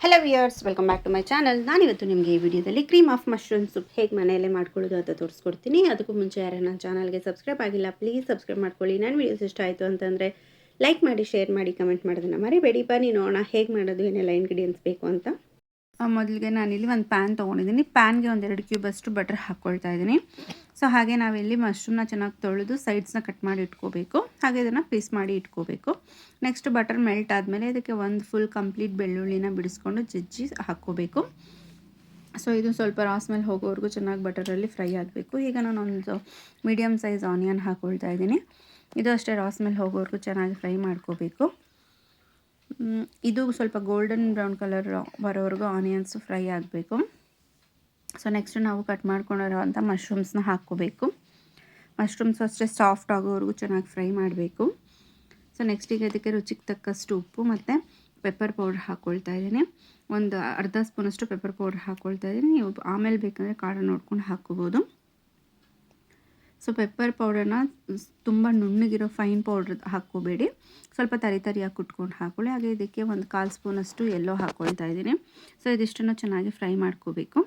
Hello viewers, welcome back to my channel. ನಾನಿವತ್ತು ನಿಮಗೆ ಈ ವಿಡಿಯೋದಲ್ಲಿ ಕ್ರೀಮ್ ಆಫ್ ಮಶ್ರೂಮ್ ಸೂಪ್ ಹೇಗೆ ಮನೆಯಲ್ಲೇ ಮಾಡ್ಕೊಳ್ಳೋದು ಅಂತ ತೋರಿಸ್ಕೊಡ್ತೀನಿ. ಅದಕ್ಕೂ ಮುಂಚೆ ಯಾರು ನನ್ನ ಚಾನಲ್ಗೆ ಸಬ್ಸ್ಕ್ರೈಬ್ ಆಗಿಲ್ಲ, ಪ್ಲೀಸ್ ಸಬ್ಸ್ಕ್ರೈಬ್ ಮಾಡ್ಕೊಳ್ಳಿ. ನನ್ನ ವೀಡಿಯೋಸ್ ಇಷ್ಟ ಆಯಿತು ಅಂತಂದರೆ ಲೈಕ್ ಮಾಡಿ, ಶೇರ್ ಮಾಡಿ, ಕಮೆಂಟ್ ಮಾಡೋದನ್ನು ಮರಿಬೇಡಿ. ಬನ್ನಿ ನೋಡೋಣ ಹೇಗೆ ಮಾಡೋದು, ಏನೆಲ್ಲ ಇಂಗ್ರೀಡಿಯೆಂಟ್ಸ್ ಬೇಕು ಅಂತ. ಮೊದಲಿಗೆ ನಾನಿಲ್ಲಿ ಒಂದು ಪ್ಯಾನ್ ತೊಗೊಂಡಿದ್ದೀನಿ. ಪ್ಯಾನ್ಗೆ ಒಂದು 2 ಕ್ಯೂಬ್ ಅಷ್ಟು ಬಟರ್ ಹಾಕ್ಕೊಳ್ತಾ ಇದ್ದೀನಿ. ಸೊ ಹಾಗೆ ನಾವಿಲ್ಲಿ ಮಶ್ರೂಮ್ನ ಚೆನ್ನಾಗಿ ತೊಳೆದು ಸೈಡ್ಸ್ನ ಕಟ್ ಮಾಡಿ ಇಟ್ಕೋಬೇಕು. ಹಾಗೆ ಇದನ್ನು ಪೀಸ್ ಮಾಡಿ ಇಟ್ಕೋಬೇಕು. ನೆಕ್ಸ್ಟ್ ಬಟರ್ ಮೆಲ್ಟ್ ಆದಮೇಲೆ ಇದಕ್ಕೆ ಒಂದು ಫುಲ್ ಕಂಪ್ಲೀಟ್ ಬೆಳ್ಳುಳ್ಳಿನ ಬಿಡಿಸ್ಕೊಂಡು ಜಜ್ಜಿ ಹಾಕ್ಕೋಬೇಕು. ಸೊ ಇದು ಸ್ವಲ್ಪ ರಾಸ್ ಮೇಲೆ ಹೋಗೋವರೆಗೂ ಚೆನ್ನಾಗಿ ಬಟರಲ್ಲಿ ಫ್ರೈ ಆಗಬೇಕು. ಈಗ ನಾನೊಂದು ಮೀಡಿಯಮ್ ಸೈಜ್ ಆನಿಯನ್ ಹಾಕ್ಕೊಳ್ತಾ ಇದ್ದೀನಿ. ಇದು ಅಷ್ಟೇ ರಾಸ್ ಮೇಲೆ ಹೋಗೋವರೆಗೂ ಚೆನ್ನಾಗಿ ಫ್ರೈ ಮಾಡ್ಕೋಬೇಕು. ಇದು ಸ್ವಲ್ಪ ಗೋಲ್ಡನ್ ಬ್ರೌನ್ ಕಲರ್ ಬರೋವರೆಗೂ ಆನಿಯನ್ಸು ಫ್ರೈ ಆಗಬೇಕು. ಸೊ ನೆಕ್ಸ್ಟ್ ನಾವು ಕಟ್ ಮಾಡ್ಕೊಂಡಿರೋವಂಥ ಮಶ್ರೂಮ್ಸ್ನ ಹಾಕ್ಕೋಬೇಕು. ಮಶ್ರೂಮ್ಸ್ ಅಷ್ಟೇ ಸಾಫ್ಟ್ ಆಗೋವರೆಗೂ ಚೆನ್ನಾಗಿ ಫ್ರೈ ಮಾಡಬೇಕು. ಸೊ ನೆಕ್ಸ್ಟ್ ಈಗ ಇದಕ್ಕೆ ರುಚಿಗೆ ತಕ್ಕಷ್ಟು ಉಪ್ಪು ಮತ್ತು ಪೆಪ್ಪರ್ ಪೌಡ್ರ್ ಹಾಕ್ಕೊಳ್ತಾ ಇದ್ದೀನಿ. ಒಂದು ಅರ್ಧ ಸ್ಪೂನಷ್ಟು ಪೆಪ್ಪರ್ ಪೌಡ್ರ್ ಹಾಕ್ಕೊಳ್ತಾ ಇದ್ದೀನಿ. ನೀವು ಆಮೇಲೆ ಬೇಕಂದರೆ ಖಾರ ನೋಡ್ಕೊಂಡು ಹಾಕ್ಕೋಬೋದು. ಸೊ ಪೆಪ್ಪರ್ ಪೌಡರ್ನ ತುಂಬ ನುಣ್ಣಗಿರೋ ಫೈನ್ ಪೌಡ್ರ್ ಹಾಕ್ಕೋಬೇಡಿ, ಸ್ವಲ್ಪ ತರಿಯಾಗಿ ಕುಟ್ಕೊಂಡು ಹಾಕ್ಕೊಳ್ಳಿ. ಹಾಗೆ ಇದಕ್ಕೆ ಒಂದು 1/4 ಸ್ಪೂನಷ್ಟು ಎಲ್ಲೋ ಹಾಕ್ಕೊಳ್ತಾ ಇದ್ದೀನಿ. ಸೊ ಇದಿಷ್ಟನ್ನು ಚೆನ್ನಾಗಿ ಫ್ರೈ ಮಾಡ್ಕೋಬೇಕು.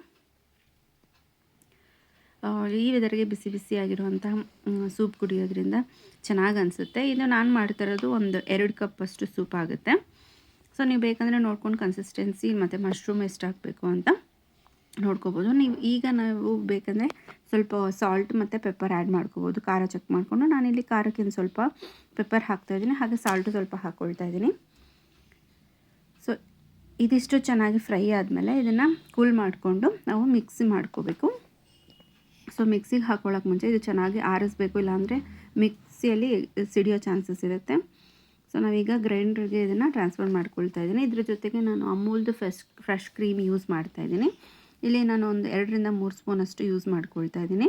ಈ ವೆದರ್ಗೆ ಬಿಸಿ ಬಿಸಿಯಾಗಿರುವಂಥ ಸೂಪ್ ಕುಡಿಯೋದ್ರಿಂದ ಚೆನ್ನಾಗಿ ಅನಿಸುತ್ತೆ. ಇದು ನಾನು ಮಾಡ್ತಿರೋದು ಒಂದು 2 ಕಪ್ ಅಷ್ಟು ಸೂಪ್ ಆಗುತ್ತೆ. ಸೊ ನೀವು ಬೇಕಂದರೆ ನೋಡ್ಕೊಂಡು ಕನ್ಸಿಸ್ಟೆನ್ಸಿ ಮತ್ತು ಮಶ್ರೂಮ್ ಎಷ್ಟು ಹಾಕಬೇಕು ಅಂತ ನೋಡ್ಕೋಬೋದು. ನಾವು ಬೇಕಂದರೆ ಸ್ವಲ್ಪ ಸಾಲ್ಟ್ ಮತ್ತು ಪೆಪ್ಪರ್ ಆ್ಯಡ್ ಮಾಡ್ಕೋಬೋದು. ಖಾರ ಚೆಕ್ ಮಾಡಿಕೊಂಡು ನಾನಿಲ್ಲಿ ಖಾರಕ್ಕೆ ಸ್ವಲ್ಪ ಪೆಪ್ಪರ್ ಹಾಕ್ತಾಯಿದ್ದೀನಿ, ಹಾಗೆ ಸಾಲ್ಟು ಸ್ವಲ್ಪ ಹಾಕ್ಕೊಳ್ತಾ ಇದ್ದೀನಿ. ಸೊ ಇದಿಷ್ಟು ಚೆನ್ನಾಗಿ ಫ್ರೈ ಆದಮೇಲೆ ಇದನ್ನು ಕೂಲ್ ಮಾಡಿಕೊಂಡು ನಾವು ಮಿಕ್ಸಿ ಮಾಡ್ಕೋಬೇಕು. ಸೊ ಮಿಕ್ಸಿಗೆ ಹಾಕ್ಕೊಳ್ಳೋಕೆ ಮುಂಚೆ ಇದು ಚೆನ್ನಾಗಿ ಆರಿಸ್ಬೇಕು, ಇಲ್ಲಾಂದರೆ ಮಿಕ್ಸಿಯಲ್ಲಿ ಸಿಡಿಯೋ ಚಾನ್ಸಸ್ ಇರುತ್ತೆ. ಸೊ ನಾವೀಗ ಗ್ರೈಂಡ್ರಿಗೆ ಇದನ್ನು ಟ್ರಾನ್ಸ್ಫರ್ ಮಾಡ್ಕೊಳ್ತಾ ಇದ್ದೀನಿ. ಇದ್ರ ಜೊತೆಗೆ ನಾನು ಅಮೂಲ್ದು ಫ್ರೆಶ್ ಕ್ರೀಮ್ ಯೂಸ್ ಮಾಡ್ತಾಯಿದ್ದೀನಿ. ಇಲ್ಲಿ ನಾನು ಒಂದು 2ರಿಂದ 3 ಸ್ಪೂನಷ್ಟು ಯೂಸ್ ಮಾಡ್ಕೊಳ್ತಾ ಇದ್ದೀನಿ.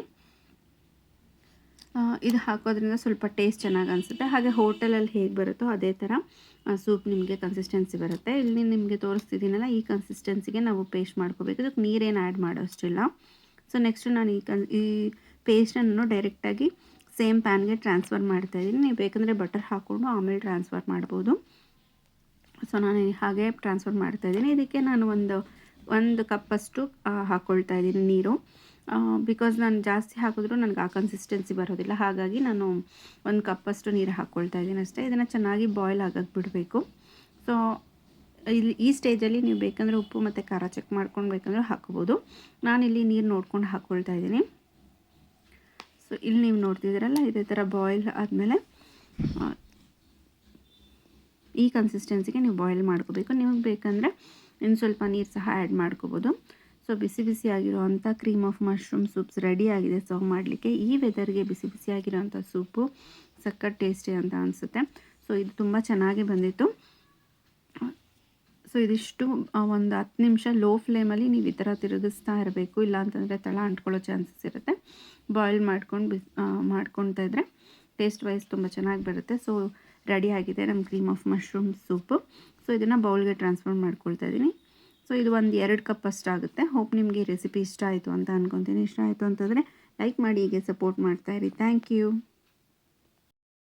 ಇದು ಹಾಕೋದ್ರಿಂದ ಸ್ವಲ್ಪ ಟೇಸ್ಟ್ ಚೆನ್ನಾಗಿ ಅನಿಸುತ್ತೆ. ಹಾಗೆ ಹೋಟೆಲಲ್ಲಿ ಹೇಗೆ ಬರುತ್ತೋ ಅದೇ ಥರ ಸೂಪ್ ನಿಮಗೆ ಕನ್ಸಿಸ್ಟೆನ್ಸಿ ಬರುತ್ತೆ. ಇಲ್ಲಿ ನಿಮಗೆ ತೋರಿಸ್ತಿದ್ದೀನಲ್ಲ, ಈ ಕನ್ಸಿಸ್ಟೆನ್ಸಿಗೆ ನಾವು ಪೇಸ್ಟ್ ಮಾಡ್ಕೋಬೇಕು. ಇದಕ್ಕೆ ನೀರೇನು ಆ್ಯಡ್ ಮಾಡೋಷ್ಟಿಲ್ಲ. ಸೊ ನೆಕ್ಸ್ಟ್ ನಾನು ಈ ಪೇಸ್ಟನ್ನು ಡೈರೆಕ್ಟಾಗಿ ಸೇಮ್ ಪ್ಯಾನ್ಗೆ ಟ್ರಾನ್ಸ್ಫರ್ ಮಾಡ್ತಾಯಿದ್ದೀನಿ. ನೀವು ಬೇಕಂದರೆ ಬಟರ್ ಹಾಕ್ಕೊಂಡು ಆಮೇಲೆ ಟ್ರಾನ್ಸ್ಫರ್ ಮಾಡ್ಬೋದು. ಸೊ ನಾನು ಹಾಗೆ ಟ್ರಾನ್ಸ್ಫರ್ ಮಾಡ್ತಾಯಿದ್ದೀನಿ. ಇದಕ್ಕೆ ನಾನು ಒಂದು ಕಪ್ಪಷ್ಟು ಹಾಕ್ಕೊಳ್ತಾ ಇದ್ದೀನಿ ನೀರು. ಬಿಕಾಸ್ ನಾನು ಜಾಸ್ತಿ ಹಾಕಿದ್ರೂ ನನಗೆ ಆ ಕನ್ಸಿಸ್ಟೆನ್ಸಿ ಬರೋದಿಲ್ಲ, ಹಾಗಾಗಿ ನಾನು 1 ಕಪ್ಪಷ್ಟು ನೀರು ಹಾಕ್ಕೊಳ್ತಾ ಇದ್ದೀನಿ ಅಷ್ಟೇ. ಇದನ್ನು ಚೆನ್ನಾಗಿ ಬಾಯ್ಲ್ ಆಗೋಕ್ಕೆ ಬಿಡಬೇಕು. ಸೊ ಈ ಸ್ಟೇಜಲ್ಲಿ ನೀವು ಬೇಕಂದರೆ ಉಪ್ಪು ಮತ್ತು ಖಾರ ಚೆಕ್ ಮಾಡ್ಕೊಂಡು ಬೇಕಂದ್ರೆ ಹಾಕ್ಕೋಬೋದು. ನಾನಿಲ್ಲಿ ನೀರು ನೋಡ್ಕೊಂಡು ಹಾಕ್ಕೊಳ್ತಾ ಇದ್ದೀನಿ. ಸೊ ಇಲ್ಲಿ ನೀವು ನೋಡ್ತಿದ್ದೀರಲ್ಲ, ಇದೇ ಥರ ಬಾಯ್ಲ್ ಆದಮೇಲೆ ಈ ಕನ್ಸಿಸ್ಟೆನ್ಸಿಗೆ ನೀವು ಬಾಯ್ಲ್ ಮಾಡ್ಕೋಬೇಕು. ನಿಮಗೆ ಬೇಕಂದರೆ ಇನ್ನು ಸ್ವಲ್ಪ ನೀರು ಸಹ ಆ್ಯಡ್ ಮಾಡ್ಕೋಬೋದು. ಸೊ ಬಿಸಿ ಬಿಸಿಯಾಗಿರೋವಂಥ cream of mushroom soups ready ಆಗಿದೆ ಸರ್ವ್ ಮಾಡಲಿಕ್ಕೆ. ಈ ವೆದರ್ಗೆ ಬಿಸಿ ಬಿಸಿಯಾಗಿರೋವಂಥ ಸೂಪು ಸಖತ್ ಟೇಸ್ಟಿ ಅಂತ ಅನಿಸುತ್ತೆ. ಸೊ ಇದು ತುಂಬ ಚೆನ್ನಾಗಿ ಬಂದಿತ್ತು. ಸೊ ಇದಿಷ್ಟು ಒಂದು 10 ನಿಮಿಷ ಲೋ ಫ್ಲೇಮಲ್ಲಿ ನೀವು ಈ ಥರ ತಿರುಗಿಸ್ತಾ ಇರಬೇಕು, ಇಲ್ಲ ಅಂತಂದರೆ ತಳ ಅಂಟ್ಕೊಳ್ಳೋ ಚಾನ್ಸಸ್ ಇರುತ್ತೆ. ಬಾಯ್ಲ್ ಮಾಡ್ಕೊಳ್ತಾ ಇದ್ದರೆ ಟೇಸ್ಟ್ ವೈಸ್ ತುಂಬ ಚೆನ್ನಾಗಿ ಬರುತ್ತೆ. ಸೊ ರೆಡಿ ಆಗಿದೆ ನಮ್ಮ cream of mushroom soup. So ಇದನ್ನು ಬೌಲ್ಗೆ ಟ್ರಾನ್ಸ್ಫರ್ ಮಾಡ್ಕೊಳ್ತಾ ಇದ್ದೀನಿ. ಸೊ ಇದು ಒಂದು 2 ಕಪ್ ಅಷ್ಟಾಗುತ್ತೆ. ಹೋಪ್ ನಿಮಗೆ ಈ ರೆಸಿಪಿ ಇಷ್ಟ ಆಯಿತು ಅಂತ ಅಂದ್ಕೊತೀನಿ. ಇಷ್ಟ ಆಯಿತು ಅಂತಂದರೆ ಲೈಕ್ ಮಾಡಿ, ಹೀಗೆ ಸಪೋರ್ಟ್ ಮಾಡ್ತಾಯಿರಿ. Thank you.